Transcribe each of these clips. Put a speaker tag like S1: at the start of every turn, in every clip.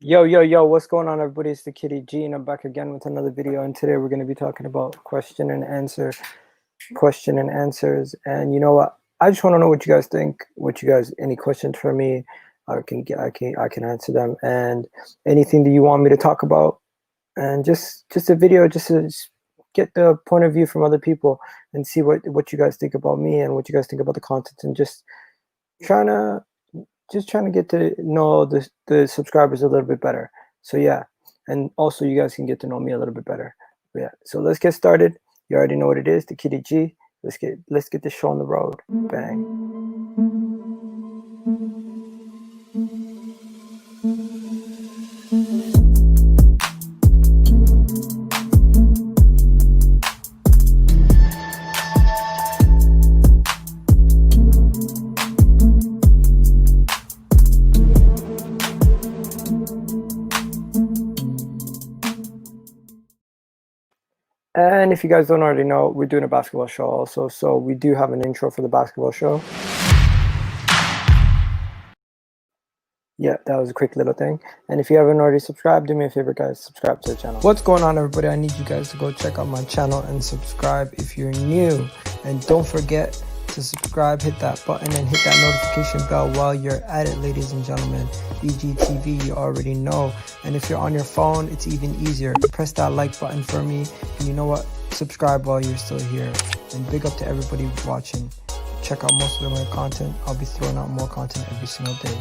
S1: Yo, what's going on, everybody? It's the Kitty G, and I'm back again with another video. And today we're going to be talking about question and answers. And you know what? I just want to know what you guys think. Any questions for me? I can answer them. And anything that you want me to talk about, and just a video, just to get the point of view from other people and see what you guys think about me and what you guys think about the content, and just trying to get to know the subscribers a little bit better. So yeah, and also you guys can get to know me a little bit better. But yeah, so let's get started. You already know what it is, the Kitty G. Let's get this show on the road. Bang. And if you guys don't already know, we're doing a basketball show also, so we do have an intro for the basketball show. Yeah, that was a quick little thing. And if you haven't already subscribed, do me a favor, guys, subscribe to the channel. What's going on, everybody? I need you guys to go check out my channel and subscribe if you're new. And don't forget to subscribe, hit that button, and hit that notification bell while you're at it, ladies and gentlemen. BGTV, you already know. And if you're on your phone, it's even easier. Press that like button for me, and you know what? Subscribe while you're still here. And big up to everybody watching. Check out most of my content. I'll be throwing out more content every single day.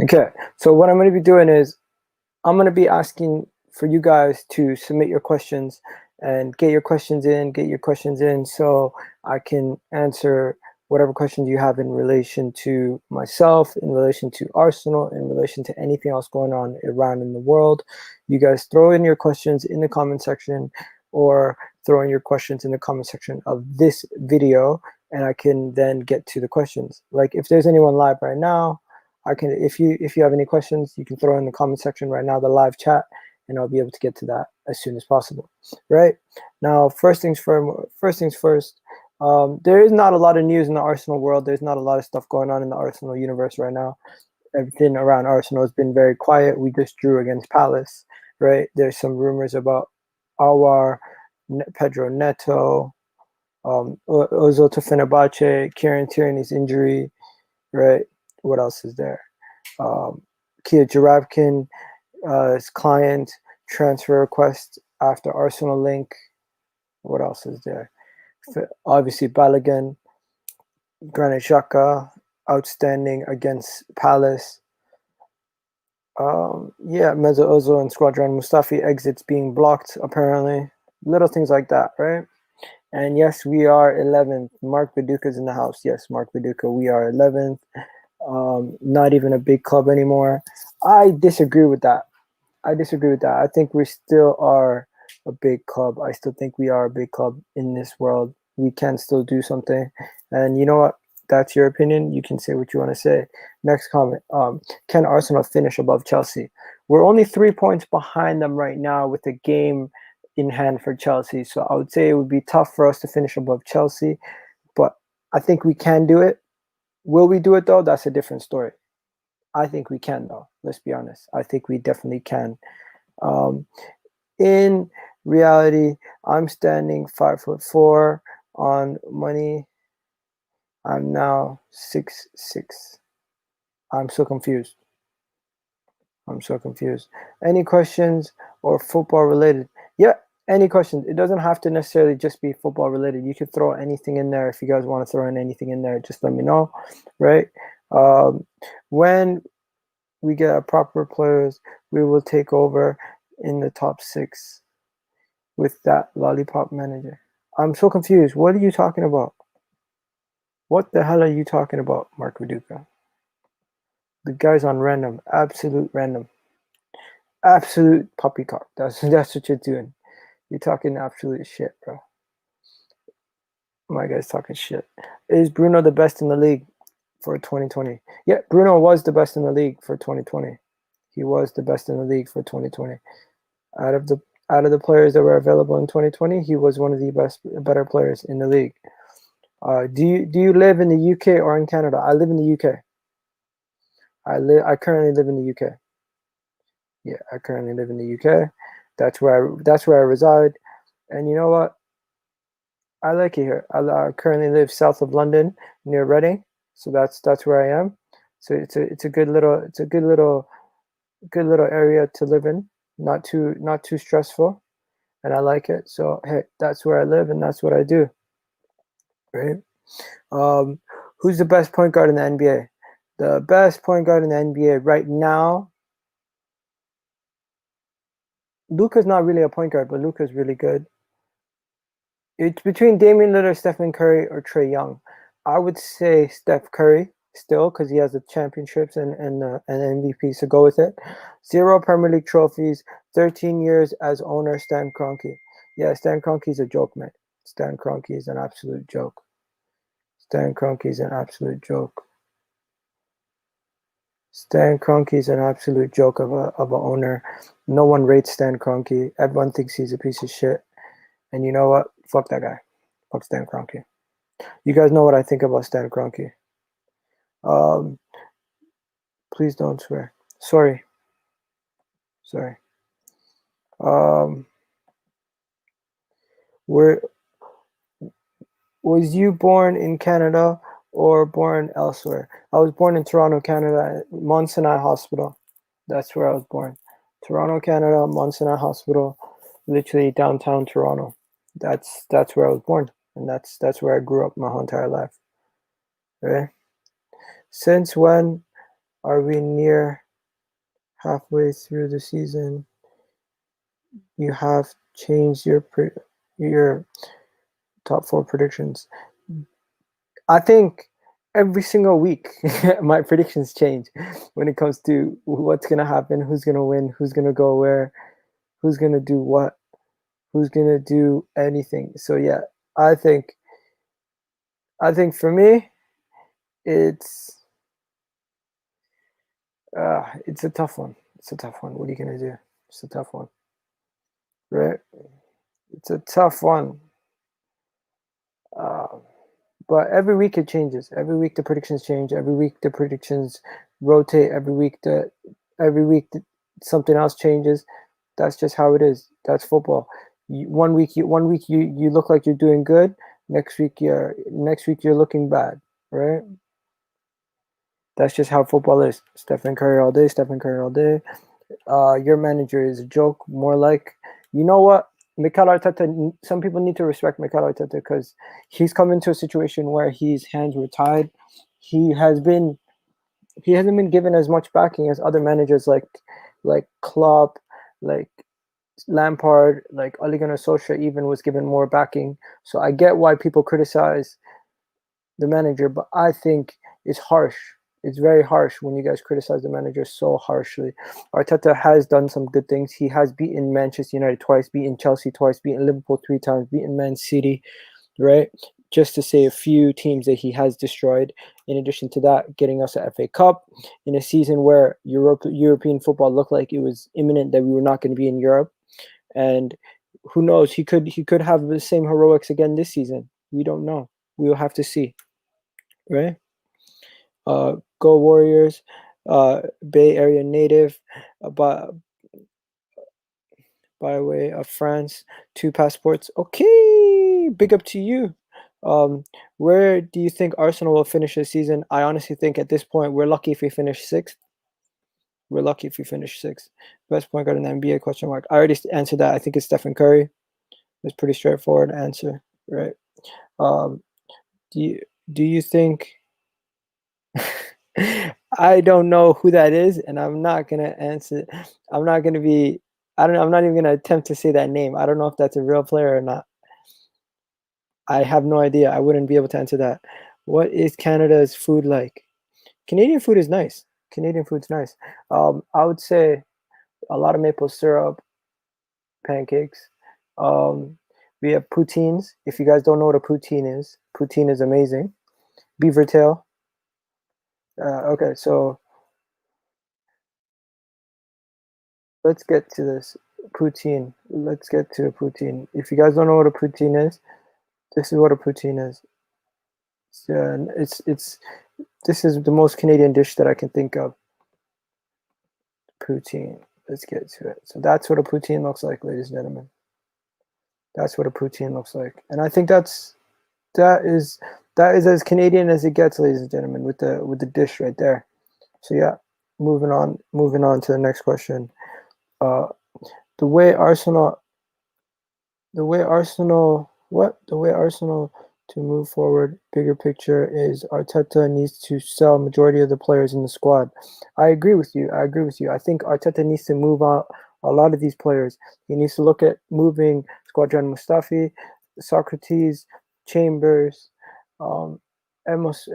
S1: Okay, so what I'm going to be doing is I'm going to be asking for you guys to submit your questions and get your questions in so I can answer whatever questions you have in relation to myself, in relation to Arsenal, in relation to anything else going on around in the world. You guys throw in your questions in the comment section, or throw in your questions in the comment section of this video, and I can then get to the questions. Like if there's anyone live right now, I can, if you have any questions, you can throw in the comment section right now, the live chat, and I'll be able to get to that as soon as possible. Right now, first things first. There is not a lot of news in the Arsenal world. There's not a lot of stuff going on in the Arsenal universe right now. Everything around Arsenal has been very quiet. We just drew against Palace, right? There's some rumors about Awar, Pedro Neto, Ozil to Fenerbahce, Kieran Tierney's injury, right? What else is there? Kia Jarabkin, his client, transfer request after Arsenal link. What else is there? Obviously, Balogun, Granit Xhaka, outstanding against Palace. Yeah, Mesut Ozil and Squadron Mustafi exits being blocked, apparently. Little things like that, right? And yes, we are 11th. Mark Viduka's in the house. Yes, Mark Viduka, we are 11th. Not even a big club anymore. I disagree with that. I think we still are a big club. I still think we are a big club in this world. We can still do something. And you know what? That's your opinion. You can say what you want to say. Next comment. Can Arsenal finish above Chelsea? We're only 3 points behind them right now with a game in hand for Chelsea. So I would say it would be tough for us to finish above Chelsea. But I think we can do it. Will we do it, though? That's a different story. I think we can, though. Let's be honest. I think we definitely can. In reality, I'm standing 5'4" on money. I'm now 6'6". I'm so confused. Any questions or football related? Yeah, any questions. It doesn't have to necessarily just be football related. You could throw anything in there. If you guys want to throw in anything in there, just let me know, right? When we get proper players, we will take over in the top 6 with that lollipop manager. I'm so confused. What are you talking about? What the hell are you talking about, Mark Viduka? The guy's on random, absolute random. Absolute poppycock. That's what you're doing. You're talking absolute shit, bro. My guy's talking shit. Is Bruno the best in the league for 2020? Yeah, Bruno was the best in the league for 2020. He was the best in the league for 2020. Out of the players that were available in 2020, he was one of the better players in the league. Do you live in the UK or in Canada? I live in the UK. I currently live in the UK. Yeah, I currently live in the UK. That's where I reside. And you know what? I like it here. I currently live south of London, near Reading. So that's where I am. So it's a good little area to live in. Not too stressful, and I like it. So hey, that's where I live and that's what I do. Right? Um, who's the best point guard in the NBA? The best point guard in the NBA right now. Luka's not really a point guard, but Luka's really good. It's between Damian Lillard, Stephen Curry, or Trae Young. I would say Steph Curry still because he has the championships and MVP. So go with it. 0 Premier League trophies, 13 years as owner. Stan Kroenke. Yeah, Stan Kroenke's a joke, man. Stan Kroenke is an absolute joke. Stan Kroenke is an absolute joke. Stan Kroenke is an absolute joke of a owner. No one rates Stan Kroenke. Everyone thinks he's a piece of shit. And you know what? Fuck that guy. Fuck Stan Kroenke. You guys know what I think about Stan Kroenke. Um, please don't swear. Sorry. Sorry. Um, were was you born in Canada or born elsewhere? I was born in Toronto, Canada, Mount Sinai Hospital. That's where I was born. Toronto, Canada, Mount Sinai Hospital, literally downtown Toronto. That's where I was born, and that's where I grew up my whole entire life. Right? Since when are we near halfway through the season? You have changed your top 4 predictions. I think every single week my predictions change when it comes to what's gonna happen, who's gonna win, who's gonna go where, who's gonna do what, who's gonna do anything. So yeah, I think I think for me it's a tough one. It's a tough one. What are you gonna do? It's a tough one, right? It's a tough one. Uh, but every week it changes. Every week the predictions change. Every week the predictions rotate. Every week something else changes. That's just how it is. That's football. One week you look like you're doing good. Next week you're looking bad, right? That's just how football is. Stephen Curry all day. Stephen Curry all day. Your manager is a joke. More like, you know what? Mikel Arteta. Some people need to respect Mikel Arteta because he's come into a situation where his hands were tied. He has been he hasn't been given as much backing as other managers like Klopp, like Lampard, like Ole Gunnar Solskjaer even was given more backing. So I get why people criticize the manager, but I think it's harsh. It's very harsh when you guys criticize the manager so harshly. Arteta has done some good things. He has beaten Manchester United twice, beaten Chelsea twice, beaten Liverpool 3 times, beaten Man City, right? Just to say a few teams that he has destroyed. In addition to that, getting us a FA Cup in a season where European football looked like it was imminent that we were not going to be in Europe. And who knows? He could have the same heroics again this season. We don't know. We will have to see, right? Go Warriors, Bay Area native, by way of France, 2 passports. Okay, big up to you. Where do you think Arsenal will finish this season? I honestly think at this point we're lucky if we finish 6th. We're lucky if we finish 6th. Best point guard in the NBA? Question mark. I already answered that. I think it's Stephen Curry. It's pretty straightforward answer, right? Um, do you do you think? I don't know who that is, and I'm not gonna answer. I'm not gonna be. I don't know. I'm not even gonna attempt to say that name. I don't know if that's a real player or not. I have no idea. I wouldn't be able to answer that. What is Canada's food like? Canadian food is nice. Canadian food's nice. I would say a lot of maple syrup, pancakes. Um, we have poutines. If you guys don't know what a poutine is amazing. Beaver tail. Okay, so let's get to this poutine. Let's get to a poutine. If you guys don't know what a poutine is, this is what a poutine is. It's this is the most Canadian dish that I can think of. poutine. Let's get to it. So that's what a poutine looks like, ladies and gentlemen. That's what a poutine looks like, and I think that is as Canadian as it gets, ladies and gentlemen, with the dish right there. So yeah, moving on to the next question. Uh, the way Arsenal the way Arsenal to move forward, bigger picture is Arteta needs to sell majority of the players in the squad. I agree with you. I think Arteta needs to move out a lot of these players. He needs to look at moving Squadron Mustafi, Socrates, Chambers, um, Emos,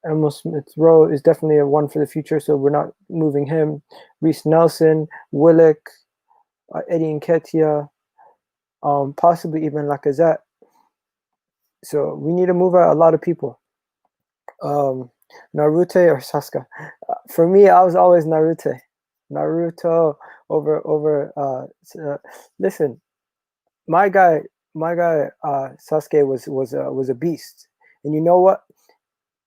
S1: Emil Smith Rowe is definitely a one for the future, so we're not moving him. Reece Nelson, Willock, Eddie Nketiah, possibly even Lacazette. So we need to move out a lot of people. Naruto or Sasuke? For me, I was always Naruto. Naruto over. Listen, my guy, Sasuke was a beast, and you know what?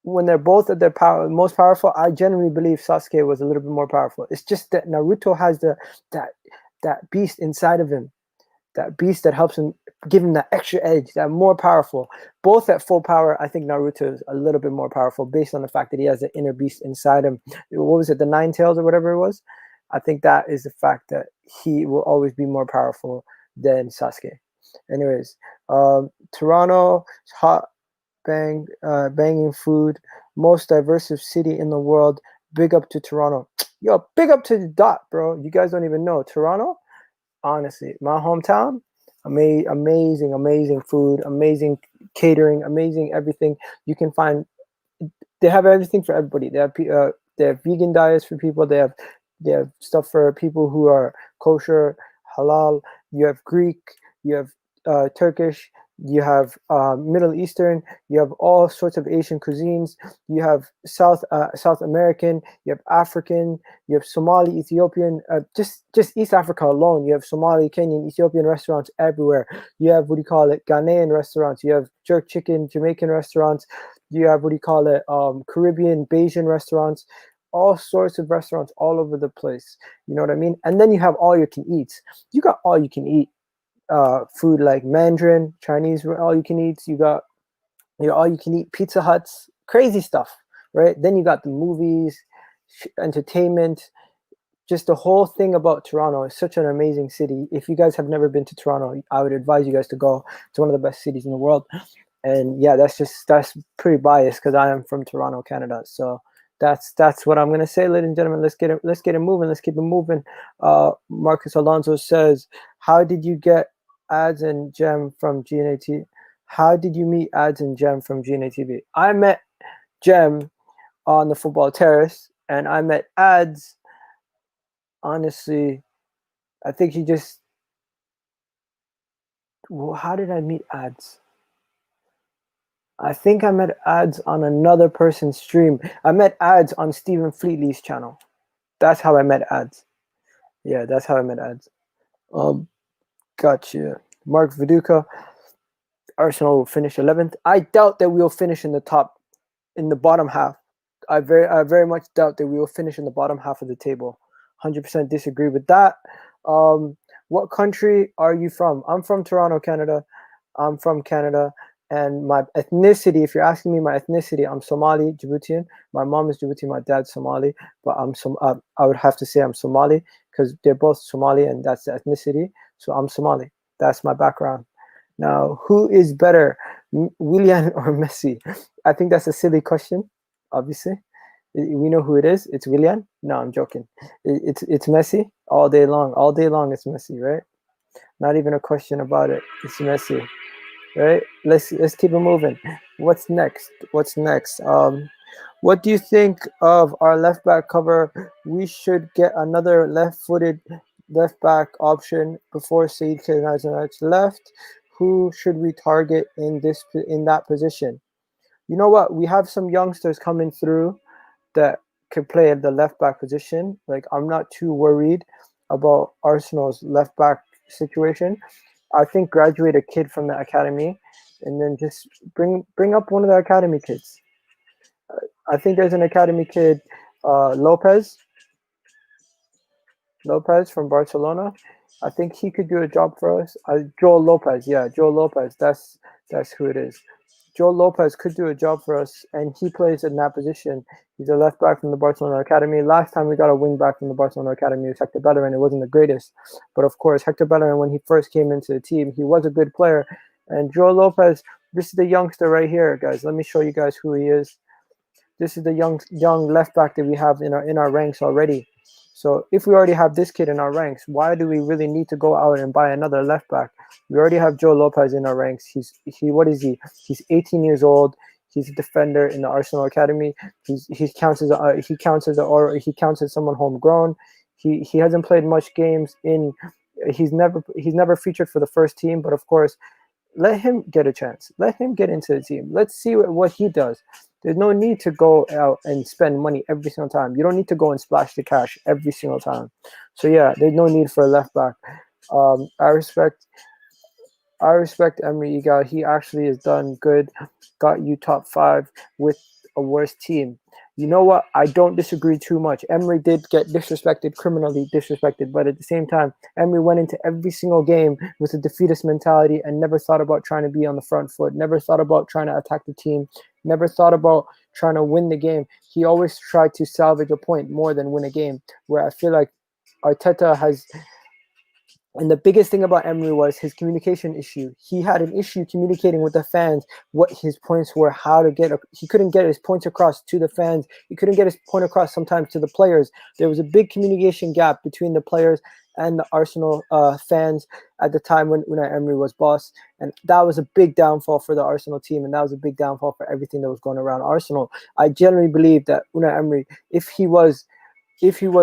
S1: When they're both at their most powerful, I genuinely believe Sasuke was a little bit more powerful. It's just that Naruto has that beast inside of him, that beast that helps him, give him that extra edge, that more powerful. Both at full power, I think Naruto is a little bit more powerful based on the fact that he has the inner beast inside him. What was it, the Nine Tails or whatever it was? I think that is the fact that he will always be more powerful than Sasuke. Anyways, Toronto, hot banging food, most diverse city in the world. Big up to Toronto. Yo, big up to the dot, bro. You guys don't even know Toronto. Honestly, my hometown, amazing food, amazing catering, amazing everything. You can find, they have everything for everybody. They have vegan diets for people. They have stuff for people who are kosher, halal. You have Greek. You have Turkish. You have Middle Eastern. You have all sorts of Asian cuisines. You have South American. You have African. You have Somali, Ethiopian. Just East Africa alone. You have Somali, Kenyan, Ethiopian restaurants everywhere. You have Ghanaian restaurants. You have jerk chicken, Jamaican restaurants. You have Caribbean, Bayesian restaurants. All sorts of restaurants all over the place. You know what I mean? And then you have all you can eat. You got all you can eat. Food like Mandarin, Chinese, all you can eat. You got all you can eat Pizza Huts, crazy stuff, right? Then you got the movies, entertainment, just the whole thing about Toronto is such an amazing city. If you guys have never been to Toronto, I would advise you guys to go. It's one of the best cities in the world. And yeah, that's pretty biased because I am from Toronto, Canada. So that's what I'm gonna say, ladies and gentlemen. Let's get it moving. Let's keep it moving. Marcus Alonso says, "How did you get Ads and Gem from GNAT? How did you meet Ads and Gem from GNATV?" I met Gem on the football terrace, and I met Ads. Honestly, I think he just. Well, how did I meet Ads? I think I met Ads on another person's stream. I met Ads on Stephen Fleetley's channel. That's how I met Ads. Yeah, that's how I met Ads. Gotcha. Mark Viduka, Arsenal will finish 11th. I doubt that we'll finish in the bottom half. I very much doubt that we will finish in the bottom half of the table. 100% disagree with that. What country are you from? I'm from Toronto, Canada. I'm from Canada. And my ethnicity, if you're asking me my ethnicity, I'm Somali, Djiboutian. My mom is Djibouti, my dad's Somali. But I would have to say I'm Somali because they're both Somali and that's the ethnicity. So I'm Somali. That's my background. Now, who is better, Willian or Messi? I think that's a silly question, obviously. We know who it is. It's Willian. No, I'm joking. It's Messi all day long. All day long, it's Messi, right? Not even a question about it. It's Messi, right? Let's keep it moving. What's next? What do you think of our left back cover? We should get another left-footed left back option before Said Kazanich left. Who should we target in that position? You know what? We have some youngsters coming through that could play at the left back position. Like, I'm not too worried about Arsenal's left back situation. I think graduate a kid from the academy and then just bring up one of the academy kids. I think there's an academy kid, Lopez. Lopez from Barcelona. I think he could do a job for us. Joel Lopez, yeah, Joel Lopez. That's who it is. Joel Lopez could do a job for us, and he plays in that position. He's a left back from the Barcelona academy. Last time we got a wing back from the Barcelona academy was Hector Bellerin. It wasn't the greatest, but of course Hector Bellerin, when he first came into the team, he was a good player. And Joel Lopez, this is the youngster right here, guys. Let me show you guys who he is. This is the young left back that we have in our ranks already. So if we already have this kid in our ranks, why do we really need to go out and buy another left back? We already have Joe Lopez in our ranks. What is he? He's 18 years old. He's a defender in the Arsenal academy. He counts as someone homegrown. He hasn't played much games in. He's never featured for the first team, but of course let him get a chance. Let him get into the team. Let's see what he does. There's no need to go out and spend money every single time. You don't need to go and splash the cash every single time. So yeah, there's no need for a left back. I respect Emery Egal. He actually has done good. Got you top 5 with a worse team. You know what? I don't disagree too much. Emery did get disrespected, criminally disrespected, but at the same time, Emery went into every single game with a defeatist mentality and never thought about trying to be on the front foot, never thought about trying to attack the team, never thought about trying to win the game. He always tried to salvage a point more than win a game, where I feel like Arteta has. And the biggest thing about Emery was his communication issue. He had an issue communicating with the fans what his points were, how to get. He couldn't get his points across to the fans. He couldn't get his point across sometimes to the players. There was a big communication gap between the players and the Arsenal fans at the time when Unai Emery was boss. And that was a big downfall for the Arsenal team. And that was a big downfall for everything that was going around Arsenal. I generally believe that Unai Emery, if he was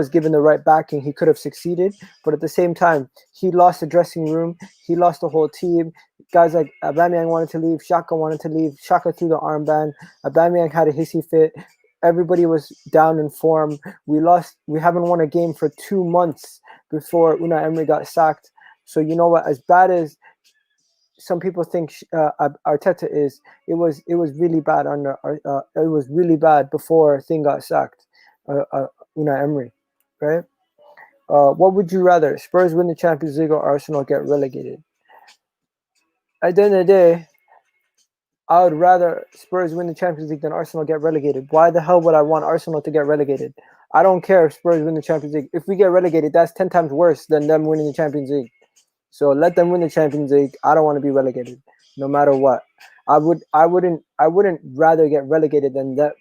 S1: given the right backing, he could have succeeded. But at the same time, he lost the dressing room. He lost the whole team. Guys like Aubameyang wanted to leave. Xhaka wanted to leave. Xhaka threw the armband. Aubameyang had a hissy fit. Everybody was down in form. We haven't won a game for 2 months before Unai Emery got sacked. So you know what? As bad as some people think Arteta is, it was really bad it was really bad before Thing got sacked. Unai Emery, right? What would you rather? Spurs win the Champions League or Arsenal get relegated? At the end of the day, I would rather Spurs win the Champions League than Arsenal get relegated. Why the hell would I want Arsenal to get relegated? I don't care if Spurs win the Champions League. If we get relegated, that's 10 times worse than them winning the Champions League. So let them win the Champions League. I don't want to be relegated, no matter what. I wouldn't rather get relegated than that.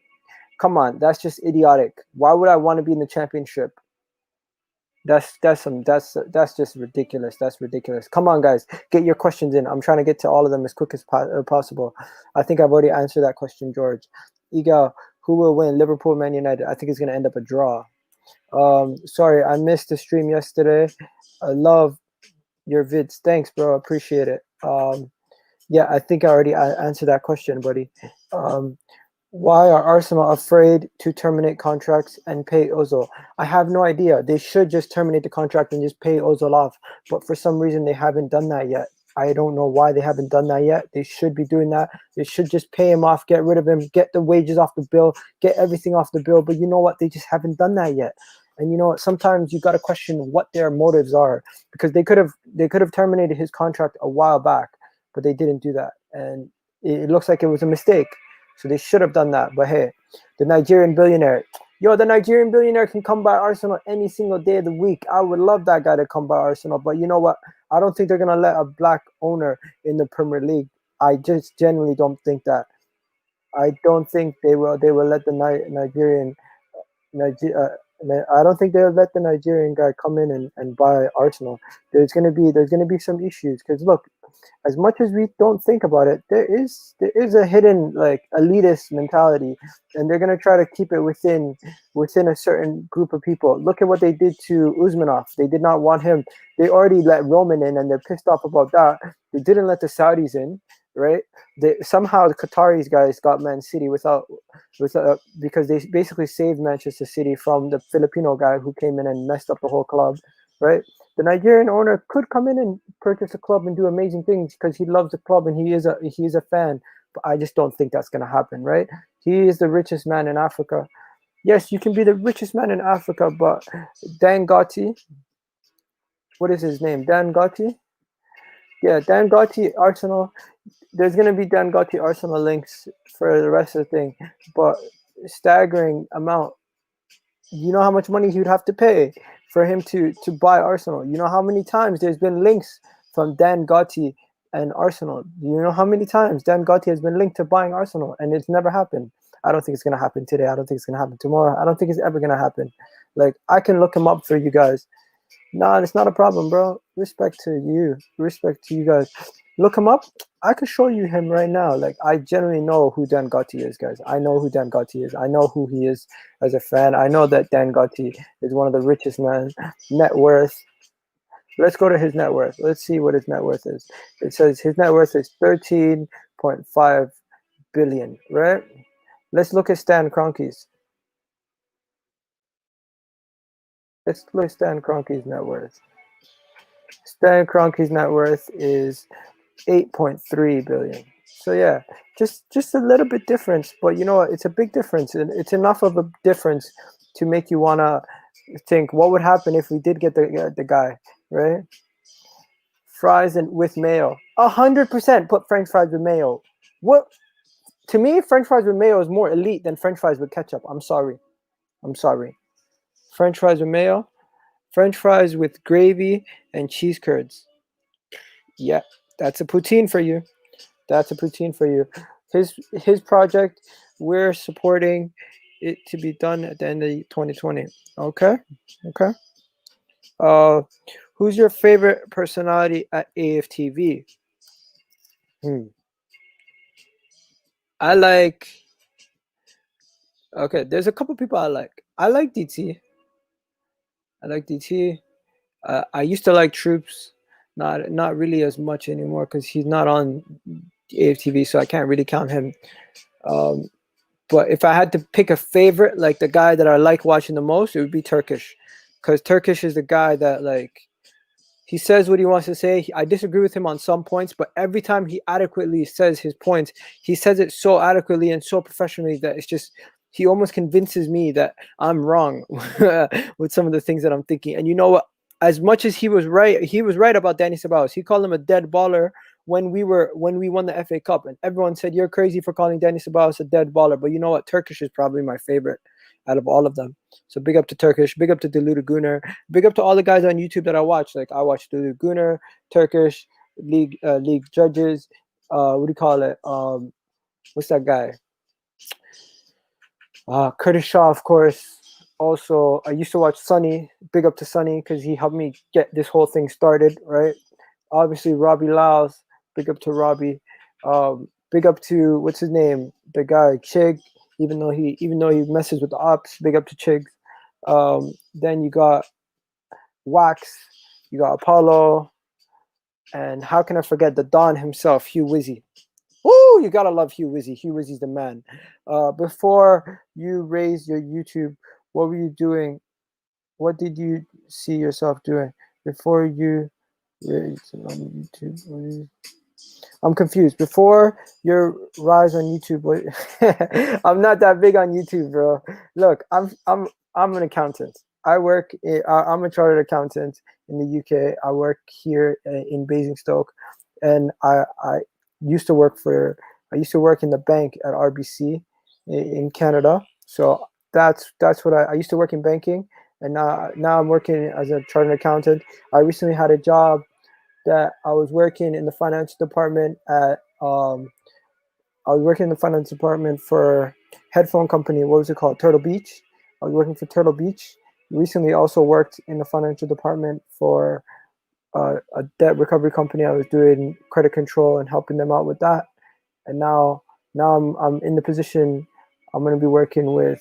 S1: Come on, that's just idiotic. Why would I want to be in the championship? That's just ridiculous. That's ridiculous. Come on, guys, get your questions in. I'm trying to get to all of them as quick as possible. I think I've already answered that question, George. Egal, who will win? Liverpool, Man United. I think it's going to end up a draw. Sorry, I missed the stream yesterday. I love your vids. Thanks, bro. Appreciate it. Yeah, I think I already answered that question, buddy. Why are Arsenal afraid to terminate contracts and pay Ozil? I have no idea. They should just terminate the contract and just pay Ozil off. But for some reason, they haven't done that yet. I don't know why they haven't done that yet. They should be doing that. They should just pay him off, get rid of him, get the wages off the bill, get everything off the bill. But you know what? They just haven't done that yet. And you know what? Sometimes you got to question what their motives are, because they could have terminated his contract a while back, but they didn't do that. And it looks like it was a mistake. So they should have done that. But hey, the Nigerian billionaire can come by Arsenal any single day of the week. I would love that guy to come by Arsenal. But you know what? I don't think they're going to let a black owner in the Premier League. I just genuinely don't think that. I don't think they will let the Nigerian I don't think they'll let the Nigerian guy come in and buy Arsenal. There's gonna be some issues, because look, as much as we don't think about it, there is a hidden like elitist mentality, and they're gonna try to keep it within a certain group of people. Look at what they did to Usmanov. They did not want him. They already let Roman in, and they're pissed off about that. They didn't let the Saudis in, right? Somehow the Qataris guys got Man City because they basically saved Manchester City from the Filipino guy who came in and messed up the whole club, right? The Nigerian owner could come in and purchase a club and do amazing things because he loves the club and he is a fan. But I just don't think that's going to happen, right? He is the richest man in Africa. Yes, you can be the richest man in Africa, but Dangote, what is his name? Dan Gotti? Yeah, Dan Gotti, Arsenal. There's gonna be Dan Gotti Arsenal links for the rest of the thing, but staggering amount. You know how much money he would have to pay for him to buy Arsenal. You know how many times there's been links from Dan Gotti and Arsenal. You know how many times Dan Gotti has been linked to buying Arsenal, and it's never happened. I don't think it's gonna happen today. I don't think it's gonna happen tomorrow. I don't think it's ever gonna happen. Like, I can look him up for you guys. Nah, it's not a problem, bro. Respect to you. Respect to you guys. Look him up. I could show you him right now. Like, I genuinely know who Dan Gotti is, guys. I know who Dan Gotti is. I know who he is as a fan. I know that Dan Gotti is one of the richest men. Net worth. Let's go to his net worth. Let's see what his net worth is. It says his net worth is 13.5 billion, right? Let's look at Stan Kroenke's. Let's look at Stan Kroenke's net worth. Stan Kroenke's net worth is 8.3 billion. So yeah, just a little bit difference, but you know what? It's a big difference, and it's enough of a difference to make you wanna think what would happen if we did get the guy, right? Fries and with mayo, 100% put French fries with mayo. What, to me, French fries with mayo is more elite than French fries with ketchup. I'm sorry. French fries with mayo, French fries with gravy and cheese curds. Yeah, that's a poutine for you. That's a poutine for you. His project, we're supporting it to be done at the end of 2020. Okay, okay. Uh, who's your favorite personality at AFTV? I like. Okay, there's a couple people I like. I like DT. I like DT. I used to like Troops, not really as much anymore because he's not on AFTV, so I can't really count him. But if I had to pick a favorite, like the guy that I like watching the most, it would be Turkish, because Turkish is the guy that, like, he says what he wants to say. I disagree with him on some points, but every time he adequately says his points, he says it so adequately and so professionally that it's just, he almost convinces me that I'm wrong with some of the things that I'm thinking. And you know what? As much as he was right about Danny Ceballos. He called him a dead baller when we won the FA Cup, and everyone said you're crazy for calling Danny Ceballos a dead baller. But you know what? Turkish is probably my favorite out of all of them. So big up to Turkish, big up to Diluted Gunner, big up to all the guys on YouTube that I watch. Like, I watch Diluted Gunner, Turkish, League Judges, what do you call it? What's that guy? Curtis Shaw, of course. Also, I used to watch Sonny. Big up to Sonny because he helped me get this whole thing started, right? Obviously, Robbie Lyles. Big up to Robbie. Big up to, what's his name? The guy Chig. Even though he messes with the ops, big up to Chig. Then you got Wax. You got Apollo. And how can I forget the Don himself, Hugh Wizzy. Woo! You gotta love Hugh Wizzy. Hugh Wizzy's the man. Before you raised your YouTube, what were you doing? What did you see yourself doing before you raised on YouTube? I'm confused. Before your rise on YouTube, I'm not that big on YouTube, bro. Look, I'm an accountant. I'm a chartered accountant in the UK. I work here in Basingstoke, and I used to work in the bank at RBC in Canada. So that's what I used to work in banking, and now I'm working as a chartered accountant. I recently had a job that I was working in the finance department at. I was working in the finance department for headphone company. What was it called? Turtle Beach. I was working for Turtle Beach. Recently, also worked in the financial department for a debt recovery company. I was doing credit control and helping them out with that. And now I'm in the position I'm going to be working with.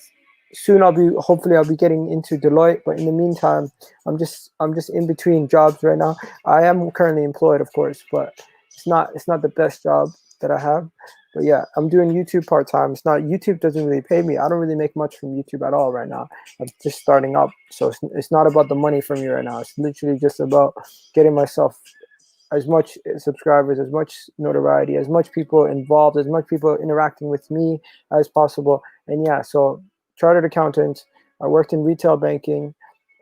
S1: Soon hopefully I'll be getting into Deloitte, but in the meantime, I'm just in between jobs right now. I am currently employed, of course, but it's not the best job that I have. But yeah, I'm doing YouTube part-time. YouTube doesn't really pay me. I don't really make much from YouTube at all right now. I'm just starting up. So it's not about the money for me right now. It's literally just about getting myself as much subscribers, as much notoriety, as much people involved, as much people interacting with me as possible. And yeah, so chartered accountant. I worked in retail banking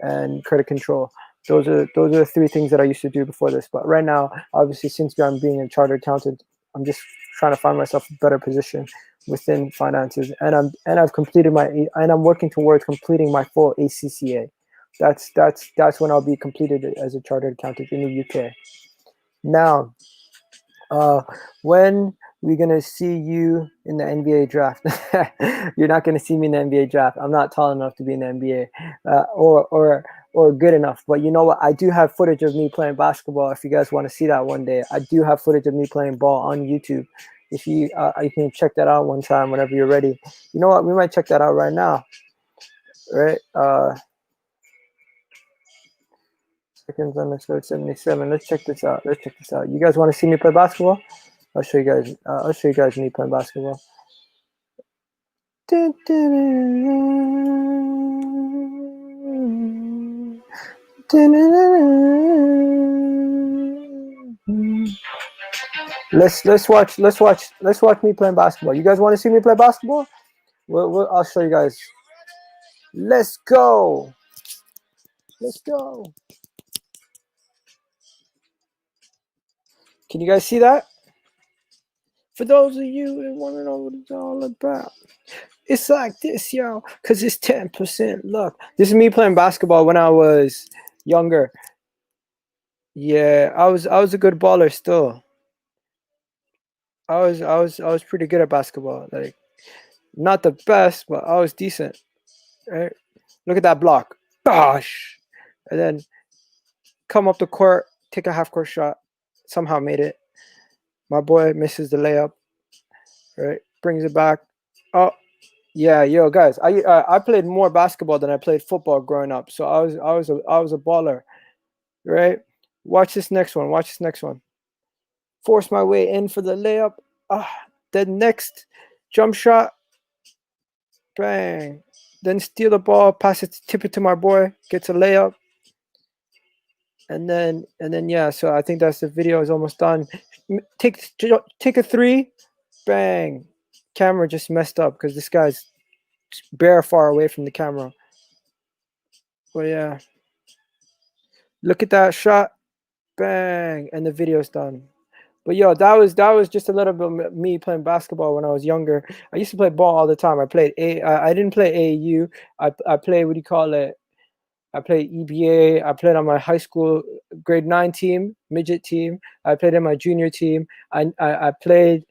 S1: and credit control. Those are the three things that I used to do before this. But right now, obviously, since I'm being a chartered accountant, I'm just trying to find myself a better position within finances, and I've completed and I'm working towards completing my full ACCA. That's when I'll be completed as a chartered accountant in the UK. Now, when we're gonna see you in the NBA draft? You're not gonna see me in the NBA draft. I'm not tall enough to be in the NBA, or good enough. But you know what? I do have footage of me playing basketball. If you guys want to see that one day, I do have footage of me playing ball on YouTube. If you can check that out one time whenever you're ready. You know what? We might check that out right now. Right? Seconds on the 77. Let's check this out. You guys want to see me play basketball? I'll show you guys. I'll show you guys me playing basketball. Let's watch me playing basketball. You guys want to see me play basketball? I'll show you guys. Let's go. Let's go. Can you guys see that? For those of you that want to know what it's all about, it's like this, yo, because it's 10% luck. This is me playing basketball when I was younger. Yeah, I was a good baller still. I was pretty good at basketball. Like, not the best, but I was decent. Right? Look at that block. Gosh. And then come up the court, take a half court shot. Somehow made it. My boy misses the layup. Right? Brings it back. Oh, yeah, yo, guys. I played more basketball than I played football growing up. So I was a baller. Right? Watch this next one. Force my way in for the layup. The next jump shot. Bang. Then steal the ball, tip it to my boy, gets a layup. And then yeah, so I think that's the video is almost done. Take a three, bang. Camera just messed up because this guy's bare far away from the camera. But yeah. Look at that shot. Bang. And the video's done. But yo, that was just a little bit of me playing basketball when I was younger. I used to play ball all the time. I didn't play AAU. I played, what do you call it? I played EBA. I played on my high school grade 9 team, midget team. I played in my junior team. I played.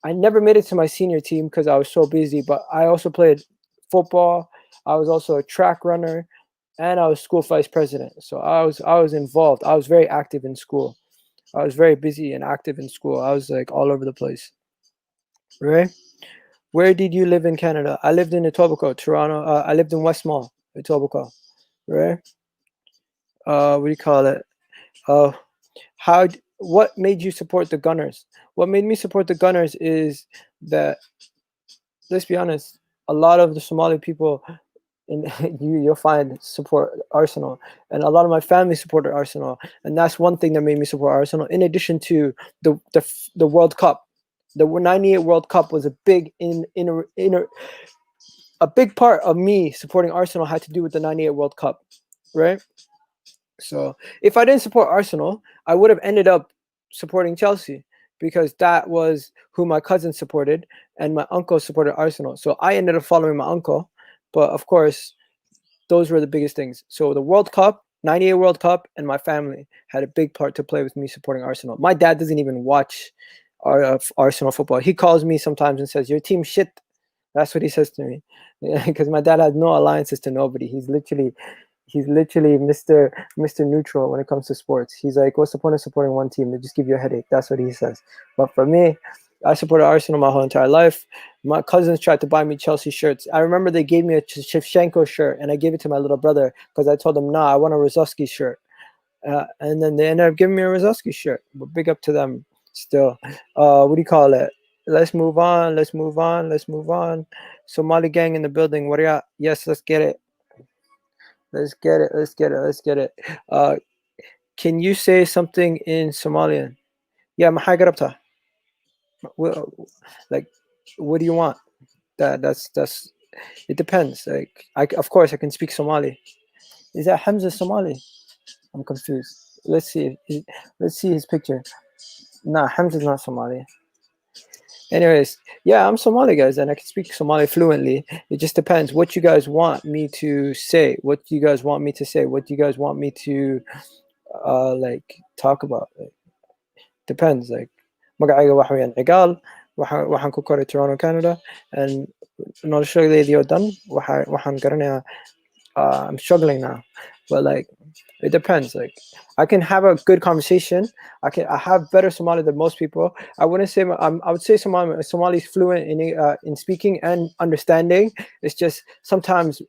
S1: I never made it to my senior team because I was so busy. But I also played football. I was also a track runner, and I was school vice president. So I was involved. I was very active in school. I was very busy and active in school. I was like all over the place. Right? Where did you live in Canada? I lived in Etobicoke, Toronto. I lived in Westmall, Etobicoke. Right? What do you call it? What made you support the Gunners? What made me support the Gunners is that, let's be honest, a lot of the Somali people you'll find support Arsenal, and a lot of my family supported Arsenal, and that's one thing that made me support Arsenal. In addition to the World Cup, the '98 World Cup was a big a big part of me supporting Arsenal had to do with the '98 World Cup, right? So if I didn't support Arsenal, I would have ended up supporting Chelsea because that was who my cousin supported, and my uncle supported Arsenal. So I ended up following my uncle. But of course, those were the biggest things. So the World Cup, '98 World Cup, and my family had a big part to play with me supporting Arsenal. My dad doesn't even watch Arsenal football. He calls me sometimes and says, "Your team shit." That's what he says to me, because my dad has no alliances to nobody. He's literally Mr. Neutral when it comes to sports. He's like, what's the point of supporting one team? They just give you a headache. That's what he says. But for me, I supported Arsenal my whole entire life. My cousins tried to buy me Chelsea shirts. I remember they gave me a Shevchenko shirt, and I gave it to my little brother because I told him, nah, I want a Rozovsky shirt. And then they ended up giving me a Rozovsky shirt. But big up to them still. What do you call it? Let's move on. Somali gang in the building. What are you? Yes, let's get it. Let's get it. Can you say something in Somalian? Yeah, maxaa garabta? Like, what do you want? That's it depends. Like, of course I can speak Somali. Is that Hamza Somali? I'm confused. Let's see. Let's see his picture. Nah, Hamza's not Somali. Anyways, yeah, I'm Somali, guys, and I can speak Somali fluently. It just depends what you guys want me to say. What do you guys want me to say? What do you guys want me to like talk about? Like, depends. Like, magacayga waxa weeyaan cigaal. Waxaan ku koray Toronto, Canada, and noloshadeedii oo dhan waxaan garanayaa. I'm struggling now, but like it depends. Like I can have a good conversation. I have better Somali than most people. I wouldn't say I would say Somali is fluent in speaking and understanding. It's just sometimes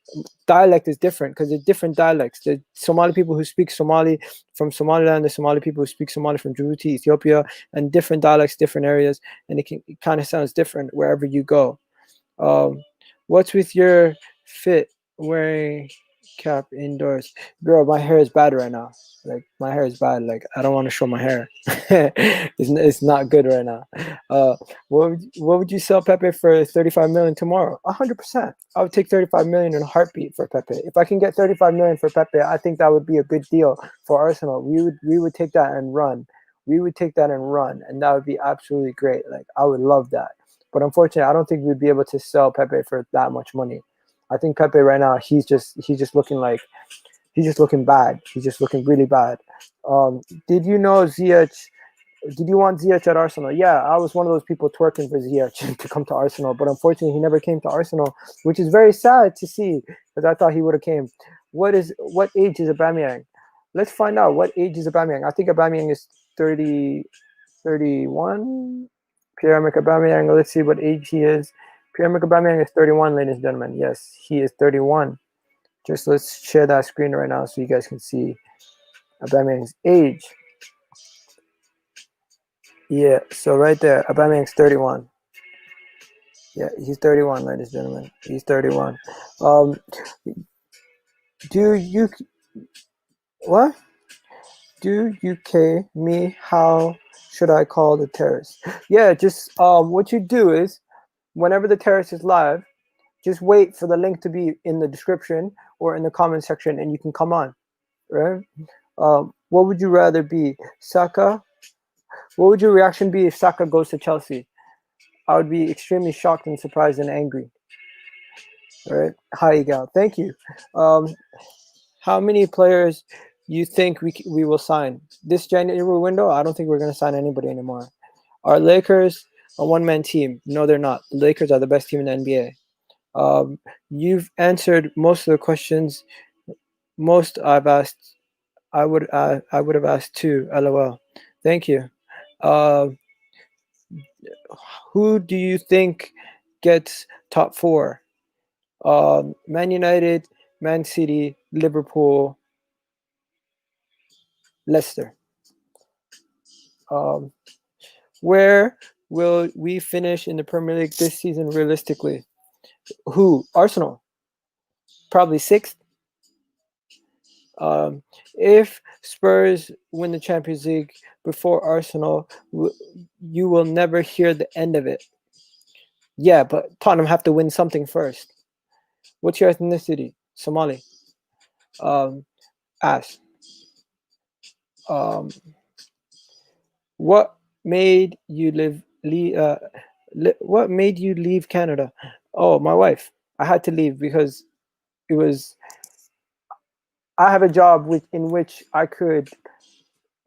S1: dialect is different because there's different dialects. The Somali people who speak Somali from Somaliland, the Somali people who speak Somali from Djibouti, Ethiopia, and different dialects, different areas, and it kind of sounds different wherever you go. What's with your fit wearing cap indoors? Bro, my hair is bad right now. Like my hair is bad. Like I don't want to show my hair. It's not good right now. What would you sell Pepe for 35 million tomorrow? 100%. I would take 35 million in a heartbeat for Pepe. If I can get 35 million for Pepe, I think that would be a good deal for Arsenal. We would take that and run. We would take that and run, and that would be absolutely great. Like I would love that. But unfortunately, I don't think we'd be able to sell Pepe for that much money. I think Pepe right now he's just looking like he's just looking bad. He's just looking really bad. Did you know Ziyech? Did you want Ziyech at Arsenal? Yeah, I was one of those people twerking for Ziyech to come to Arsenal, but unfortunately, he never came to Arsenal, which is very sad to see because I thought he would have came. What age is Aubameyang? Let's find out what age is Aubameyang. I think Aubameyang is 30, 31. Pierre-Emerick Aubameyang. Let's see what age he is. Pierre-Emerick Aubameyang is 31, ladies and gentlemen. Yes, he is 31. Just let's share that screen right now so you guys can see Aubameyang's age. Yeah, so right there, Aubameyang's 31. Yeah, he's 31, ladies and gentlemen. He's 31. Do you what? Do you care me? How should I call the terrace? Yeah, just what you do is whenever the terrace is live, just wait for the link to be in the description or in the comment section, and you can come on. Right? What would you rather be, Saka? What would your reaction be if Saka goes to Chelsea? I would be extremely shocked and surprised and angry. All right. Hi, Igal. Thank you. How many players you think we will sign this January window? I don't think we're going to sign anybody anymore. Are Lakers a one-man team? No, they're not. The Lakers are the best team in the NBA. You've answered most of the questions. Most I've asked, I would have asked too. LOL. Thank you. Who do you think gets top four? Man United, Man City, Liverpool, Leicester. Where will we finish in the Premier League this season realistically? Who? Arsenal. Probably sixth. If Spurs win the Champions League before Arsenal, you will never hear the end of it. Yeah, but Tottenham have to win something first. What's your ethnicity? Somali. Ash. What made you what made you leave Canada? Oh, my wife. I had to leave because I have a job in which I could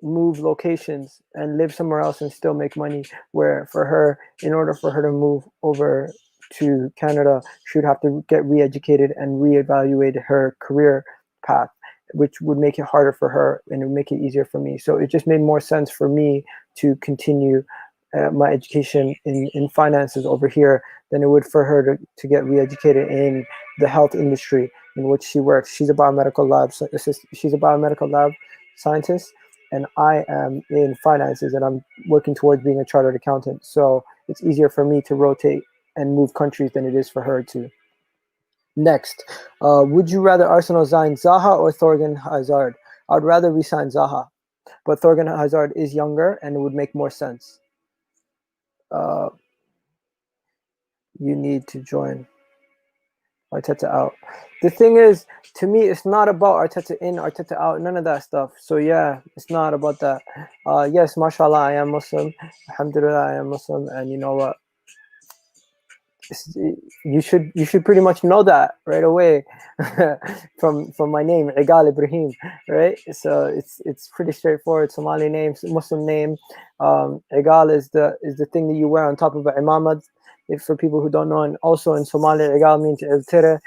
S1: move locations and live somewhere else and still make money, where for her, in order for her to move over to Canada, she would have to get re-educated and reevaluate her career path, which would make it harder for her and it would make it easier for me. So it just made more sense for me to continue my education in finances over here than it would for her to get re-educated in the health industry in which she works. She's a biomedical lab scientist, and I am in finances, and I'm working towards being a chartered accountant. So it's easier for me to rotate and move countries than it is for her to. Next, would you rather Arsenal sign Zaha or Thorgan Hazard? I'd rather we sign Zaha, but Thorgan Hazard is younger and it would make more sense. You need to join. Arteta out. The thing is, to me, it's not about Arteta in, Arteta out, none of that stuff. So yeah, it's not about that. Yes, mashallah, I am Muslim. Alhamdulillah, I am Muslim, and you know what? You should pretty much know that right away from my name, Igal Ibrahim, right? So it's pretty straightforward. Somali name, Muslim name. Igal is the thing that you wear on top of an imamah. If for people who don't know, and also in Somali, Igal means iltire.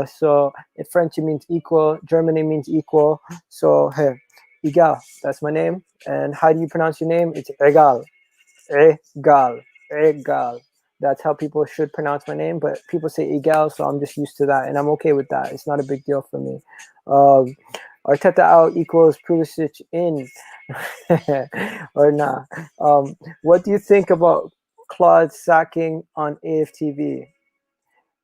S1: So in French it means equal. German it means equal. So hey, Igal, that's my name. And how do you pronounce your name? It's Igal. Egal, Egal. That's how people should pronounce my name, but people say Egal, so I'm just used to that, and I'm okay with that. It's not a big deal for me. Arteta out equals Pulisic in, or nah. What do you think about Claude sacking on AFTV?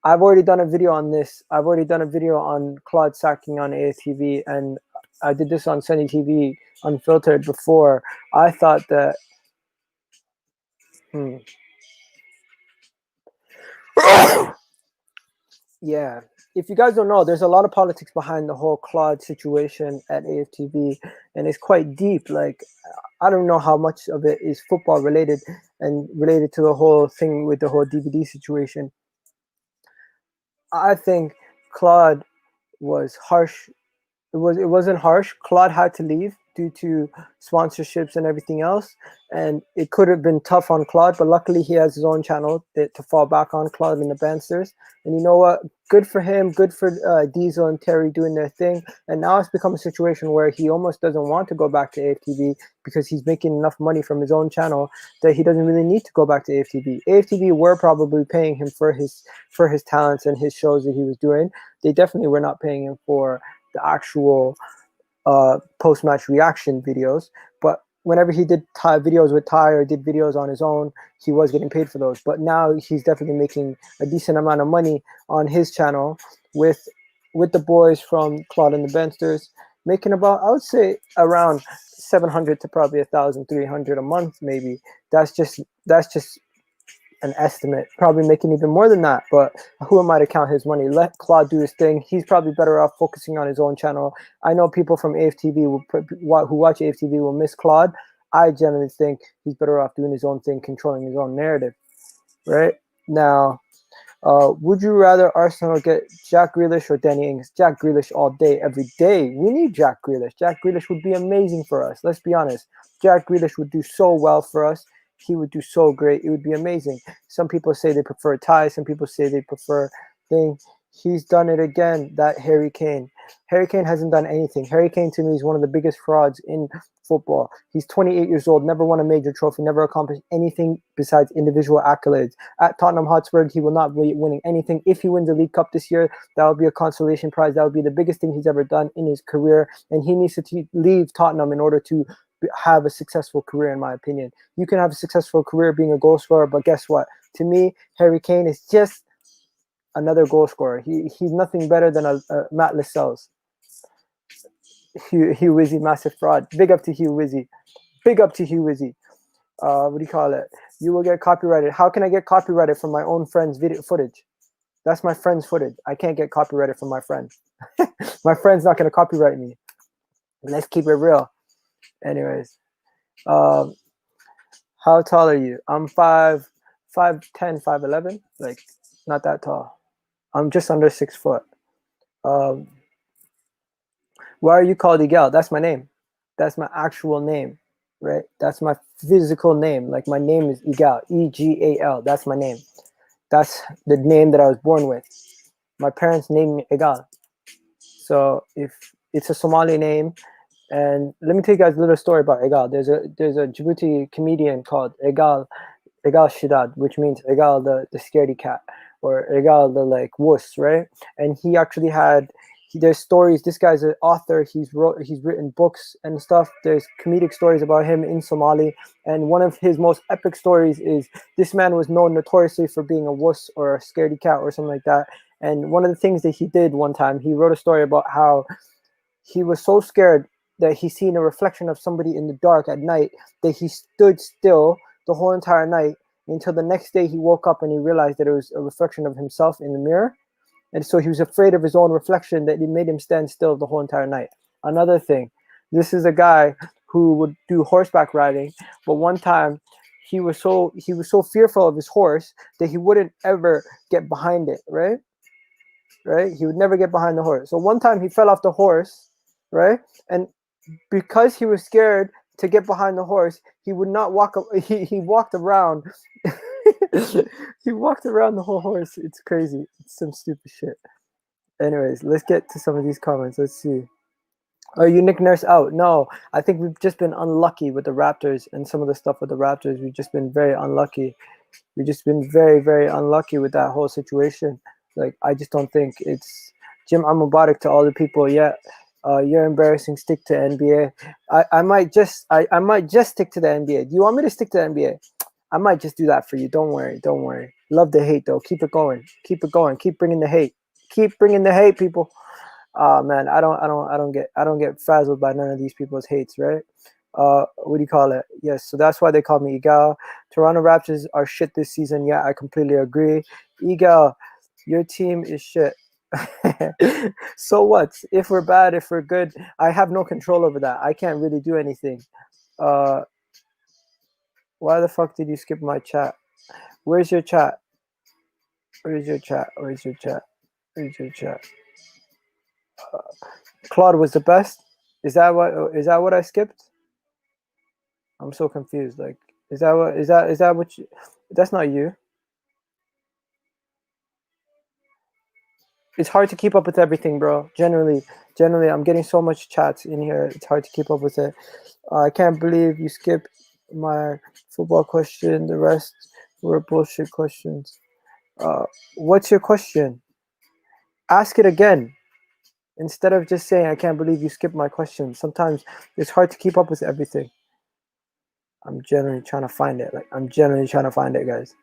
S1: I've already done a video on this. I've already done a video on Claude sacking on AFTV, and I did this on Sunny TV Unfiltered before. I thought that. Hmm. Yeah. If you guys don't know, there's a lot of politics behind the whole Claude situation at AFTV, and it's quite deep. Like, I don't know how much of it is football related and related to the whole thing with the whole DVD situation. I think Claude was harsh. It wasn't harsh. Claude had to leave due to sponsorships and everything else, and it could have been tough on Claude, but luckily he has his own channel to fall back on, Claude and the Bandsters. And you know what? Good for him. Good for Diesel and Terry doing their thing. And now it's become a situation where he almost doesn't want to go back to AFTV because he's making enough money from his own channel that he doesn't really need to go back to AFTV. AFTV were probably paying him for his talents and his shows that he was doing. They definitely were not paying him for the actual post-match reaction videos, but whenever he did videos with Ty or did videos on his own, he was getting paid for those. But now he's definitely making a decent amount of money on his channel with the boys from Claude and the Bensters, making about, I would say, around 700 to probably 1,300 a month, maybe. That's just an estimate, probably making even more than that, but who am I to count his money? Let Claude do his thing. He's probably better off focusing on his own channel. I know people from AFTV who watch AFTV will miss Claude. I generally think he's better off doing his own thing, controlling his own narrative. Right now, would you rather Arsenal get Jack Grealish or Danny Ings? Jack Grealish all day, every day. We need Jack Grealish. Jack Grealish would be amazing for us. Let's be honest. Jack Grealish would do so well for us. He would do so great. It would be amazing. Some people say they prefer Ty. Some people say they prefer thing. He's done it again, that Harry Kane. Harry Kane hasn't done anything. Harry Kane, to me, is one of the biggest frauds in football. He's 28 years old, never won a major trophy, never accomplished anything besides individual accolades. At Tottenham Hotspur, he will not be winning anything. If he wins the League Cup this year, that will be a consolation prize. That would be the biggest thing he's ever done in his career, and he needs to leave Tottenham in order to have a successful career, in my opinion. You can have a successful career being a goal scorer, but guess what? To me, Harry Kane is just another goal scorer. He's nothing better than a Matt Lascelles. Hugh Wizzy, massive fraud. Big up to Hugh Wizzy. Big up to Hugh Wizzy. What do you call it? You will get copyrighted. How can I get copyrighted from my own friend's video footage? That's my friend's footage. I can't get copyrighted from my friend. My friend's not going to copyright me. Let's keep it real. Anyways, how tall are you? I'm 5'10", 5'11", like not that tall. I'm just under 6 foot. Why are you called Igal? That's my name. That's my actual name, right? That's my physical name. Like, my name is Igal, E-G-A-L. That's my name. That's the name that I was born with. My parents named me Igal. So if it's a Somali name, and let me tell you guys a little story about Igal. There's a Djibouti comedian called Igal Shidad, which means Igal the scaredy cat, or Igal the like wuss, right? And he actually had there's stories. This guy's an author. He's written books and stuff. There's comedic stories about him in Somali, and one of his most epic stories is this man was known notoriously for being a wuss or a scaredy cat or something like that. And one of the things that he did one time, he wrote a story about how he was so scared that he seen a reflection of somebody in the dark at night that he stood still the whole entire night until the next day he woke up and he realized that it was a reflection of himself in the mirror. and so he was afraid of his own reflection that it made him stand still the whole entire night. Another thing, this is a guy who would do horseback riding, but one time he was so fearful of his horse that he wouldn't ever get behind it, right? Right? He would never get behind the horse. So one time he fell off the horse, right? And because he was scared to get behind the horse, he would not walk. He walked around. He walked around the whole horse. It's crazy. It's some stupid shit. Anyways, let's get to some of these comments. Let's see. Are you Nick Nurse out? No, I think we've just been unlucky with the Raptors and some of the stuff with the Raptors. We've just been very unlucky. We've just been very, very unlucky with that whole situation. Like, I just don't think it's Jim. I'm Mubarak to all the people. Yeah, you're embarrassing. Stick to NBA. I might just stick to the NBA. Do you want me to stick to the NBA? I might just do that for you. Don't worry. Don't worry. Love the hate though. Keep it going. Keep it going. Keep bringing the hate. Keep bringing the hate, people. Man, I don't get frazzled by none of these people's hates, right? What do you call it? Yes, so that's why they call me Egal. Toronto Raptors are shit this season. Yeah, I completely agree. Egal, your team is shit. So what? If we're bad, if we're good, I have no control over that. I can't really do anything. Why the fuck did you skip my chat? Where's your chat? Where's your chat? Where's your chat? Where's your chat? Claude was the best. Is that what I skipped? I'm so confused. Like, is that what you? That's not you. It's hard to keep up with everything, bro. Generally, I'm getting so much chats in here. It's hard to keep up with it. I can't believe you skipped my football question. The rest were bullshit questions. What's your question? Ask it again. Instead of just saying, I can't believe you skipped my question. Sometimes it's hard to keep up with everything. I'm generally trying to find it. Like, I'm generally trying to find it, guys.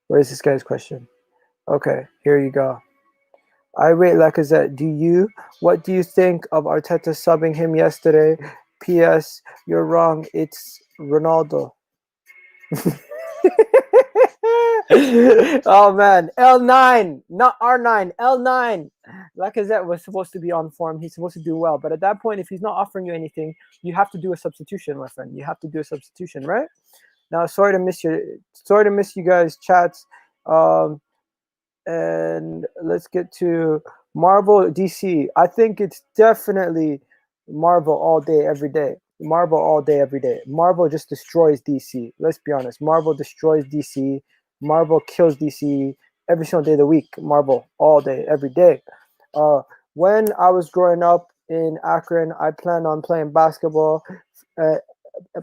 S1: Where's this guy's question? Okay, here you go. I rate Lacazette. What do you think of Arteta subbing him yesterday? P.S. You're wrong. It's Ronaldo. Oh man, L9, not R9, L9. Lacazette was supposed to be on form. He's supposed to do well, but at that point, if he's not offering you anything, you have to do a substitution, my friend. You have to do a substitution, right? Now, sorry to miss you guys' chats. And let's get to Marvel DC. I think it's definitely Marvel all day, every day. Marvel all day, every day. Marvel just destroys DC. Let's be honest. Marvel destroys DC. Marvel kills DC every single day of the week. Marvel all day, every day. When I was growing up in Akron, I planned on playing basketball.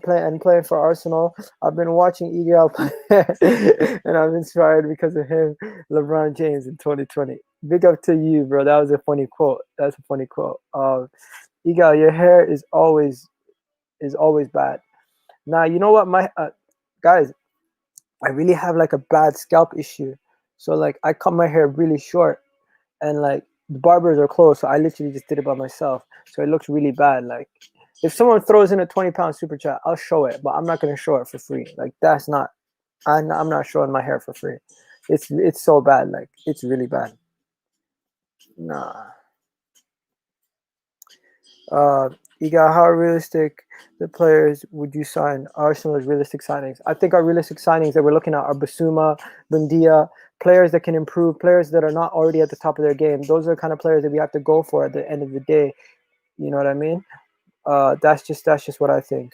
S1: Playing for Arsenal. I've been watching EGL play, and I'm inspired because of him, LeBron James in 2020. Big up to you, bro. That was a funny quote. That's a funny quote. EGL, your hair is always bad. Now, you know what, my guys, I really have like a bad scalp issue. So like I cut my hair really short, and like the barbers are closed, so I literally just did it by myself. So it looks really bad. Like, if someone throws in a 20-pound super chat, I'll show it, but I'm not gonna show it for free. Like, that's not. I'm not showing my hair for free. It's so bad. Like, it's really bad. Nah. Iga, how realistic the players would you sign? Arsenal's realistic signings. I think our realistic signings that we're looking at are Basuma, Bundia, players that can improve, players that are not already at the top of their game. Those are the kind of players that we have to go for at the end of the day. You know what I mean? That's just what I think.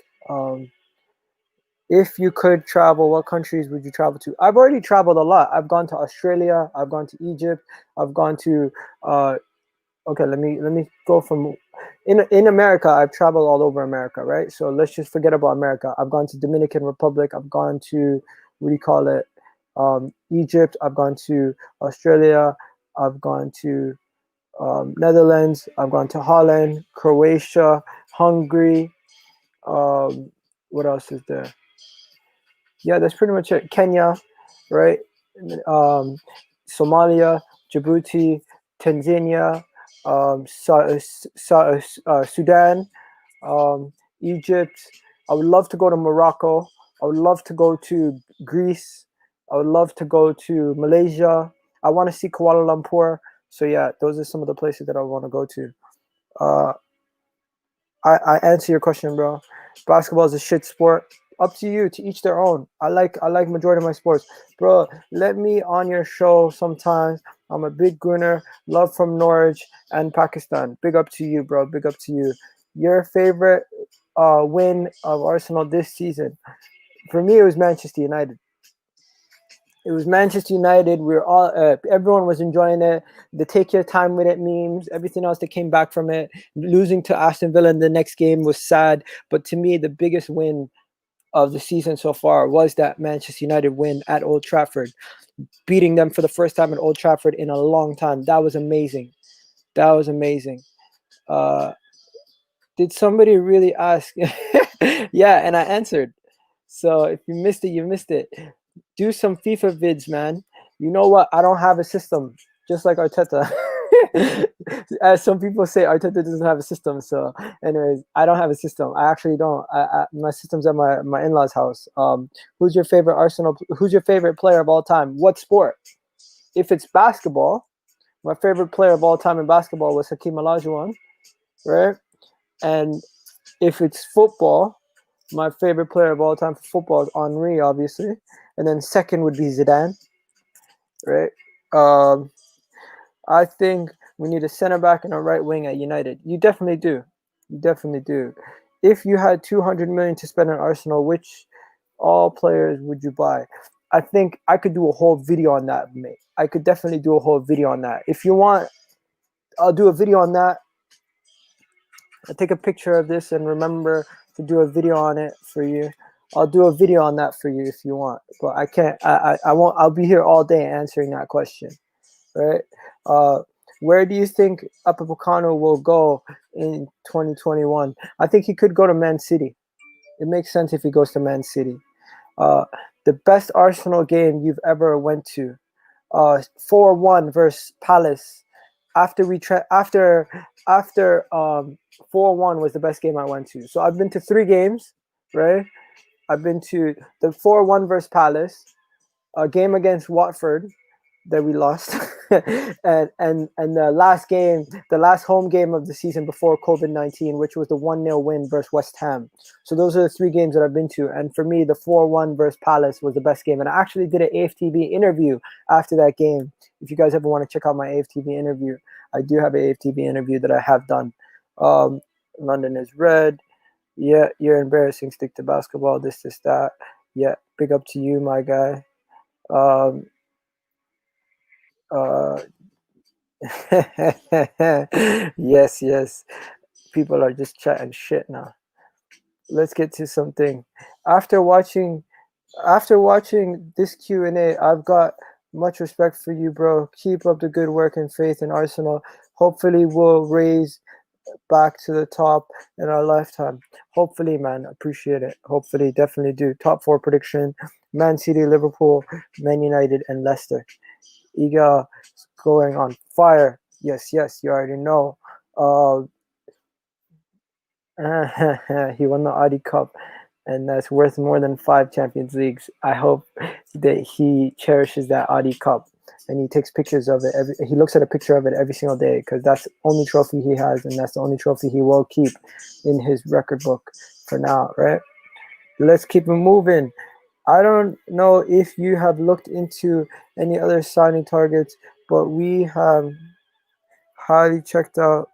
S1: If you could travel, what countries would you travel to? I've already traveled a lot. I've gone to Australia. I've gone to Egypt. I've gone to. Okay, let me go from. In America, I've traveled all over America, right? So let's just forget about America. I've gone to Dominican Republic. I've gone to, what do you call it? Egypt. I've gone to Australia. I've gone to Netherlands. I've gone to Holland, Croatia, Hungary. What else is there? Yeah, that's pretty much it. Kenya, right? Somalia, Djibouti, Tanzania, Sudan, Egypt. I would love to go to Morocco. I would love to go to Greece. I would love to go to Malaysia. I want to see Kuala Lumpur. So yeah, those are some of the places that I want to go to. Uh, I answer your question, bro. Basketball is a shit sport. Up to you, to each their own. I like majority of my sports, bro. Let me on your show sometimes. I'm a big Gunner. Love from Norwich and Pakistan. Big up to you, bro. Big up to you. Your favorite win of Arsenal this season? For me, it was Manchester United. It was Manchester United. We were all, everyone was enjoying it. The take your time with it memes, everything else that came back from it. Losing to Aston Villa in the next game was sad, but to me, the biggest win of the season so far was that Manchester United win at Old Trafford, beating them for the first time at Old Trafford in a long time. That was amazing. That was amazing. Uh, did somebody really ask? Yeah, and I answered. So if you missed it, you missed it. Do some FIFA vids, man. You know what? I don't have a system, just like Arteta. As some people say, Arteta doesn't have a system. So, anyways, I don't have a system. I actually don't. My system's at my in-laws' house. Who's your favorite Arsenal? Who's your favorite player of all time? What sport? If it's basketball, my favorite player of all time in basketball was Hakeem Olajuwon, right? And if it's football, my favorite player of all time for football is Henry, obviously, and then second would be Zidane, right? Um, I think we need a center back and a right wing at United. You definitely do. You definitely do. If you had 200 million to spend on Arsenal, which all players would you buy? I think I could do a whole video on that, mate. I could definitely do a whole video on that. If you want, I'll do a video on that. I'll take a picture of this and remember to do a video on it for you. I'll do a video on that for you if you want, but I can't. I won't. I'll be here all day answering that question, right? Uh, where do you think Upamecano will go in 2021? I think he could go to Man City. It makes sense if he goes to Man City. Uh, the best Arsenal game you've ever went to? 4-1 versus Palace. After 4-1 was the best game I went to. So I've been to 3 games, right? I've been to the 4-1 versus Palace, a game against Watford that we lost, and the last game, the last home game of the season before COVID-19, which was the 1-0 win versus West Ham. So those are the 3 games that I've been to, and for me, the 4-1 versus Palace was the best game. And I actually did an AFTV interview after that game. If you guys ever want to check out my AFTV interview, I do have an AFTV interview that I have done. London is red. Yeah, you're embarrassing. Stick to basketball. This, that. Yeah, big up to you, my guy. Um, uh, yes, yes. People are just chatting shit now. Let's get to something. After watching after watching this Q&A, I've got much respect for you, bro. Keep up the good work and faith in Arsenal. Hopefully we'll raise back to the top in our lifetime. Hopefully, man. Appreciate it. Hopefully, definitely do. Top 4 prediction: Man City, Liverpool, Man United, and Leicester. Iga going on fire. Yes, yes, you already know. He won the Audi Cup, and that's worth more than 5 Champions Leagues. I hope that he cherishes that Audi Cup and he takes pictures of it. He looks at a picture of it every single day because that's the only trophy he has, and that's the only trophy he will keep in his record book for now, right? Let's keep it moving. I don't know if you have looked into any other signing targets, but we have highly checked out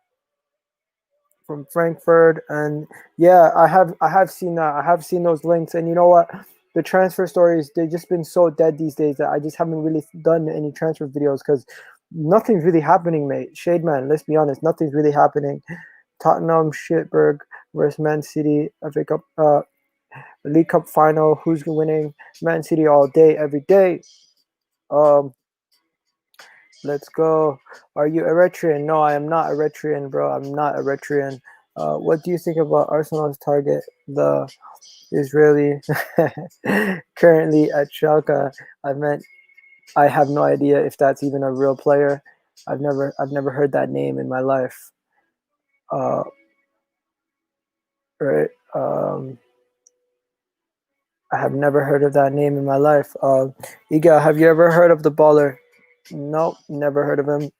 S1: from Frankfurt, and yeah, I have seen that. I have seen those links, and you know what? The transfer stories, they've just been so dead these days that I just haven't really done any transfer videos because nothing's really happening, mate. Shade man, let's be honest, nothing's really happening. Tottenham shitberg versus Man City, FA Cup, League Cup final. Who's winning? Man City all day, every day. Um, let's go. Are you Eritrean? No, I am not Eritrean, bro. I'm not Eritrean. What do you think about Arsenal's target, the Israeli, currently at Schalke? I have no idea if that's even a real player. I've never heard that name in my life. Uh, right. I have never heard of that name in my life. Iga, have you ever heard of the baller? Nope, never heard of him.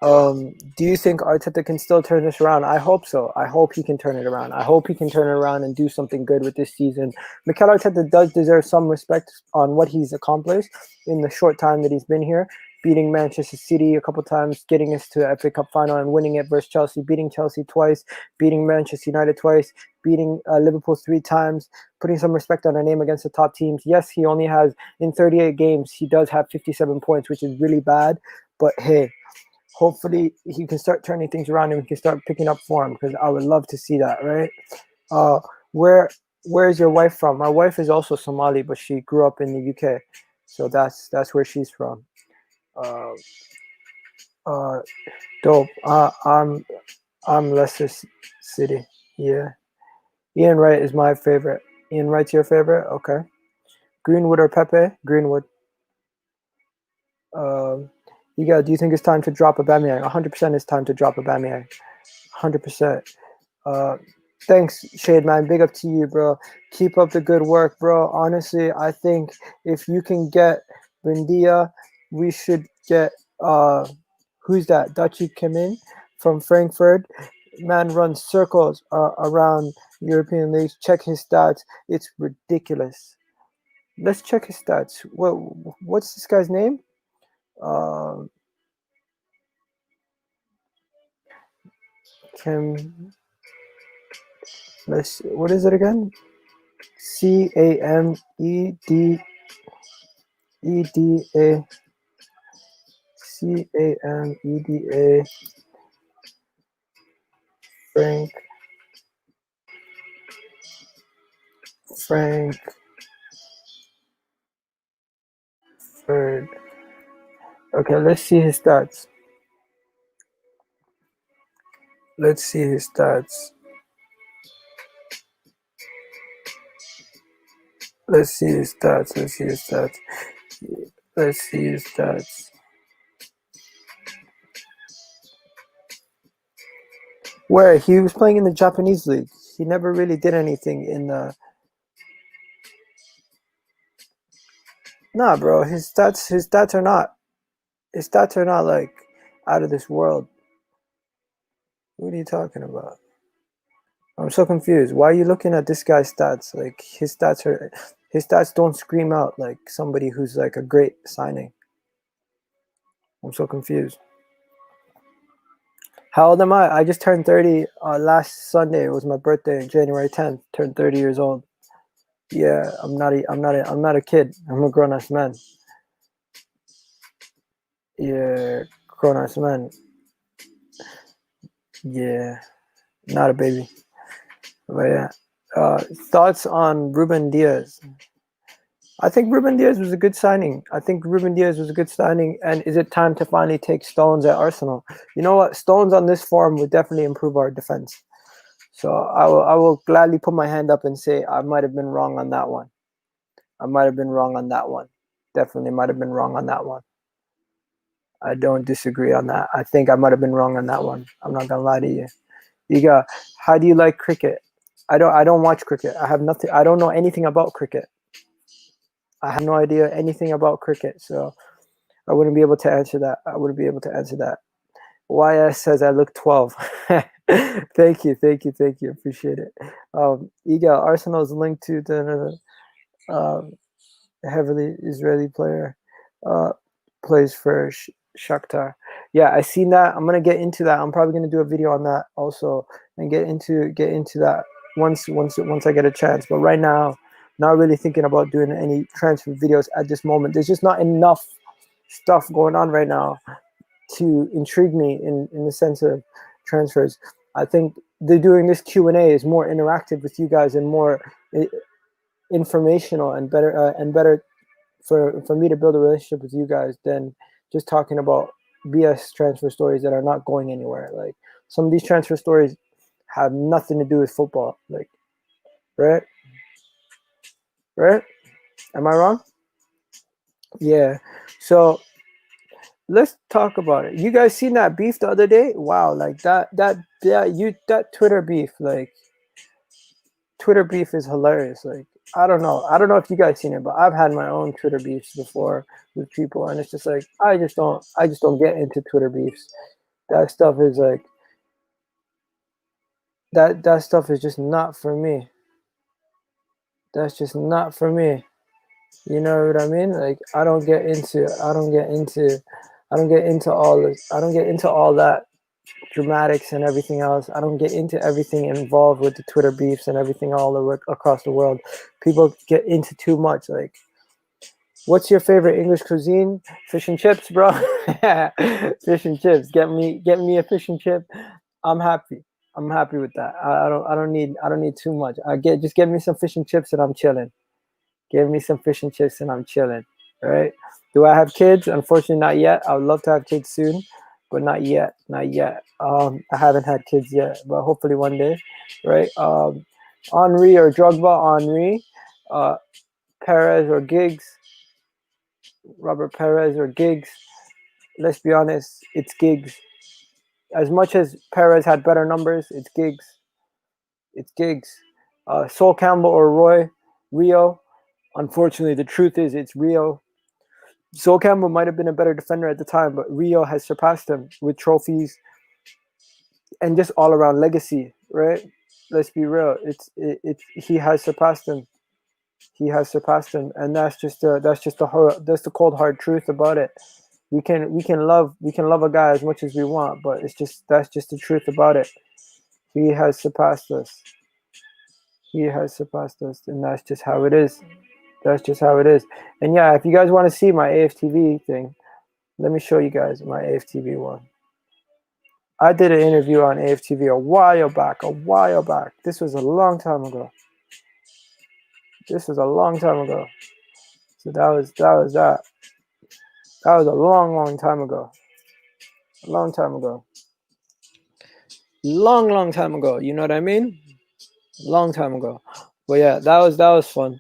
S1: Do you think Arteta can still turn this around? I hope so. I hope he can turn it around. I hope he can turn it around and do something good with this season. Mikel Arteta does deserve some respect on what he's accomplished in the short time that he's been here, beating Manchester City a couple times, getting us to the FA Cup final and winning it versus Chelsea, beating Chelsea twice, beating Manchester United twice, beating Liverpool 3 times, putting some respect on our name against the top teams. Yes, he only has, in 38 games, he does have 57 points, which is really bad, but hey, hopefully he can start turning things around and we can start picking up form, because I would love to see that, right? Uh, where is your wife from? My wife is also Somali, but she grew up in the UK, so that's where she's from. Uh, uh, dope. I'm Leicester City. Yeah. Ian Wright is my favorite. Ian Wright's your favorite? Okay. Greenwood or Pepe? Greenwood. Do you think it's time to drop Aubameyang? 100% it's time to drop Aubameyang. 100%. Thanks, Shade Man. Big up to you, bro. Keep up the good work, bro. Honestly, I think if you can get Buendia, we should get who's that? Dachi Kemin from Frankfurt. Man runs circles around European leagues. Check his stats. It's ridiculous. Let's check his stats. What's this guy's name? Kim. What is it again? CAMEDEDA CAMEDA Frankfurt. Okay, let's see his stats. Let's see his stats. Let's see his stats. Let's see his stats. Let's see his stats. Where he was playing in the Japanese league. He never really did anything in the. Nah, bro. His stats are not. His stats are not like out of this world. What are you talking about? I'm so confused. Why are you looking at this guy's stats? Like his stats don't scream out like somebody who's like a great signing. I'm so confused. How old am I? I just turned 30 last Sunday. It was my birthday, January 10th. Turned 30 years old. Yeah, I'm not a kid. I'm a grown-ass man. Yeah, grown-ass man. Yeah, not a baby. But yeah. Thoughts on Ruben Diaz? I think Ruben Diaz was a good signing. And is it time to finally take Stones at Arsenal? You know what? Stones on this form would definitely improve our defense. So I will gladly put my hand up and say I might have been wrong on that one. Definitely might have been wrong on that one. I don't disagree on that. I think I might have been wrong on that one. I'm not gonna lie to you. Iga, how do you like cricket? I don't watch cricket. I don't know anything about cricket. I have no idea anything about cricket, so I wouldn't be able to answer that. YS says I look 12. Thank you. Appreciate it. Iga, Arsenal's linked to the heavily Israeli player. Plays for Shakhtar. Yeah, I seen that. I'm gonna get into that. I'm probably gonna do a video on that also and get into that once I get a chance. But right now, not really thinking about doing any transfer videos at this moment. There's just not enough stuff going on right now to intrigue me in the sense of transfers. I think they're doing this Q&A is more interactive with you guys and more informational and better for me to build a relationship with you guys than just talking about BS transfer stories that are not going anywhere. Like some of these transfer stories have nothing to do with football. Like, right? Am I wrong? Yeah. So let's talk about it. You guys seen that beef the other day? Wow, like that Twitter beef, like Twitter beef is hilarious. Like I don't know if you guys seen it, but I've had my own Twitter beefs before with people, and it's just like I just don't get into Twitter beefs. That stuff is like that stuff is just not for me. That's just not for me. You know what I mean? Like I don't get into all this. I don't get into all that dramatics and everything else. I don't get into everything involved with the Twitter beefs and everything all over across the world. People get into too much. Like, what's your favorite English cuisine? Fish and chips, bro. Fish and chips. Get me a fish and chip. I'm happy. I'm happy with that. I don't need too much. Just get me some fish and chips and I'm chilling. Give me some fish and chips and I'm chilling. Right? Do I have kids? Unfortunately, not yet. I would love to have kids soon, but not yet. Not yet. I haven't had kids yet, but hopefully one day. Right? Henri or Drogba? Henri, Perez or Giggs? Robert Perez or Giggs? Let's be honest, it's Giggs. As much as Perez had better numbers, it's Giggs. It's Giggs. Sol Campbell or Rio? Unfortunately, the truth is it's Rio. Sol Campbell might have been a better defender at the time, but Rio has surpassed him with trophies and just all around legacy, right? Let's be real. He has surpassed him. He has surpassed him, and that's the cold hard truth about it. We can love a guy as much as we want, but that's just the truth about it. He has surpassed us. He has surpassed us, and that's just how it is. That's just how it is. And yeah, if you guys want to see my AFTV thing, let me show you guys my AFTV one. I did an interview on AFTV a while back. This was a long time ago. So that was that. That was a long time ago. Long time ago. You know what I mean? Long time ago. But yeah, that was fun.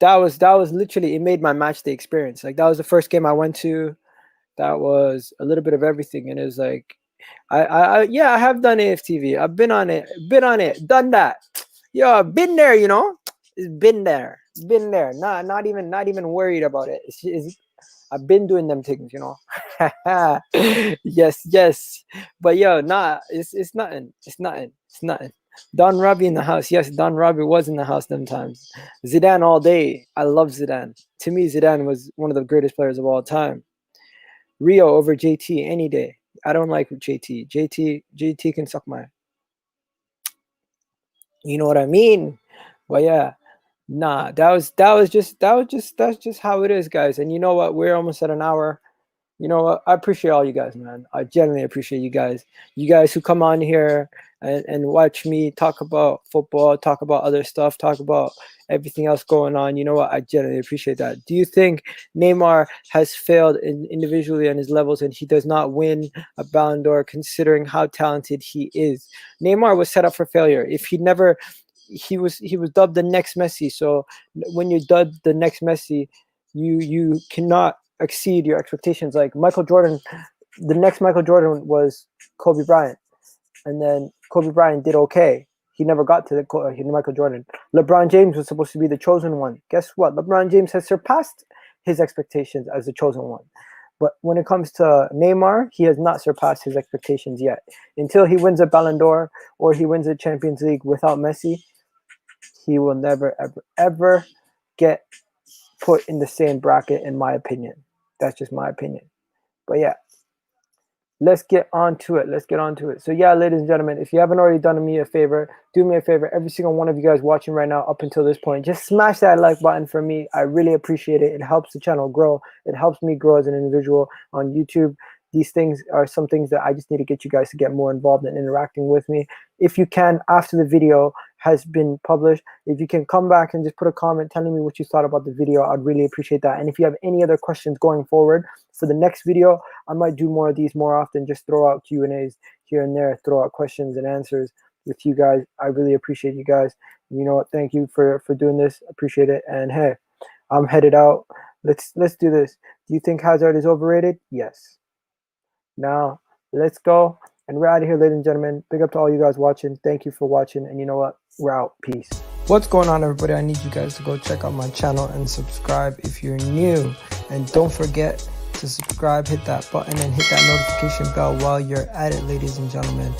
S1: That was literally, it made my match day experience. Like that was the first game I went to. That was a little bit of everything, and it was like, I have done AFTV. I've been on it, done that. Yo, I've been there. You know, it's been there. Not even worried about it. I've been doing them things, you know. Yes. But yo, it's nothing. Don Robbie in the house. Yes, Don Robbie was in the house them times. Zidane all day. I love Zidane. To me, Zidane was one of the greatest players of all time. Rio over JT any day. I don't like JT. JT can suck my. You know what I mean? But yeah, nah, that's just how it is, guys. And you know what? We're almost at an hour. You know what? I appreciate all you guys, man. I genuinely appreciate you guys. You guys who come on here and watch me talk about football, talk about other stuff, talk about everything else going on. You know what? I genuinely appreciate that. Do you think Neymar has failed individually on his levels and he does not win a Ballon d'Or considering how talented he is? Neymar was set up for failure. If he never, he was dubbed the next Messi. So when you're dubbed the next Messi, you cannot exceed your expectations. Like Michael Jordan, the next Michael Jordan was Kobe Bryant, and then Kobe Bryant did okay. He never got to Michael Jordan. LeBron James was supposed to be the chosen one. Guess what? LeBron James has surpassed his expectations as the chosen one. But when it comes to Neymar, he has not surpassed his expectations yet. Until he wins a Ballon d'Or or he wins a Champions League without Messi, he will never, ever get put in the same bracket, in my opinion. That's just my opinion. But yeah, let's get on to it. So yeah, ladies and gentlemen, if you haven't already done me a favor, do me a favor. Every single one of you guys watching right now up until this point, just smash that like button for me. I really appreciate it. It helps the channel grow. It helps me grow as an individual on YouTube. These things are some things that I just need to get you guys to get more involved in interacting with me. If you can, after the video has been published, if you can come back and just put a comment telling me what you thought about the video, I'd really appreciate that. And if you have any other questions going forward for the next video, I might do more of these more often, just throw out Q&As here and there, throw out questions and answers with you guys. I really appreciate you guys. You know what? Thank you for doing this. Appreciate it. And hey, I'm headed out. Let's do this. Do you think Hazard is overrated? Yes. Now, let's go. And we're out of here, ladies and gentlemen. Big up to all you guys watching. Thank you for watching. And you know what? We're out. Peace. What's going on, everybody? I need you guys to go check out my channel and subscribe if you're new. And don't forget to subscribe, hit that button, and hit that notification bell while you're at it, ladies and gentlemen.